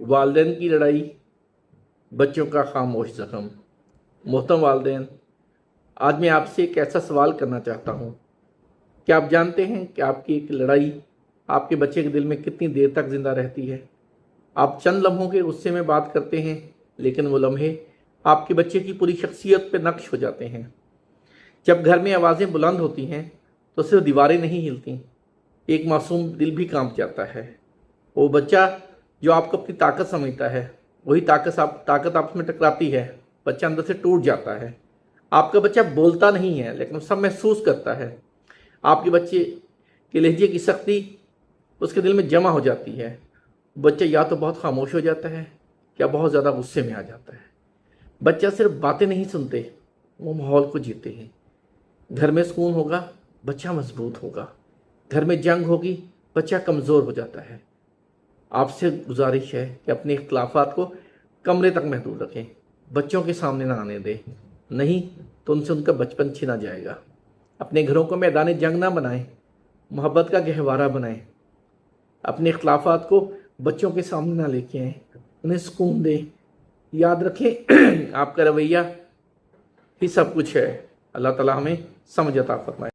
वालिदैन की लड़ाई, बच्चों का खामोश जख्म। मोहतरम वालिदैन, आज मैं आपसे एक ऐसा सवाल करना चाहता हूँ। क्या आप जानते हैं कि आपकी एक लड़ाई आपके बच्चे के दिल में कितनी देर तक जिंदा रहती है? आप चंद लम्हों के गुस्से में बात करते हैं, लेकिन वो लम्हे आपके बच्चे की पूरी शख्सियत पर नक्श हो जाते हैं। जब घर में आवाज़ें बुलंद होती हैं तो सिर्फ दीवारें नहीं हिलती, एक मासूम दिल भी कांप जाता है। वो बच्चा जो आपको अपनी ताकत समझता है, वही ताकत आपस में टकराती है, बच्चा अंदर से टूट जाता है। आपका बच्चा बोलता नहीं है, लेकिन सब महसूस करता है। आपके बच्चे के लहजे की सख्ती उसके दिल में जमा हो जाती है। बच्चा या तो बहुत खामोश हो जाता है या बहुत ज़्यादा गुस्से में आ जाता है। बच्चा सिर्फ बातें नहीं सुनते, वो माहौल को जीते हैं। घर में सुकून होगा, बच्चा मजबूत होगा। घर में जंग होगी, बच्चा कमज़ोर हो जाता है। आपसे गुजारिश है कि अपने इख्तलाफात को कमरे तक महदूद रखें, बच्चों के सामने ना आने दें, नहीं तो उनसे उनका बचपन छीना जाएगा। अपने घरों को मैदान जंग ना बनाएं, मोहब्बत का गहवारा बनाएं। अपने इख्तलाफात को बच्चों के सामने ना लेके आएं, उन्हें सुकून दें। याद रखें आपका रवैया ही सब कुछ है। अल्लाह ताला हमें समझ अता फरमाए।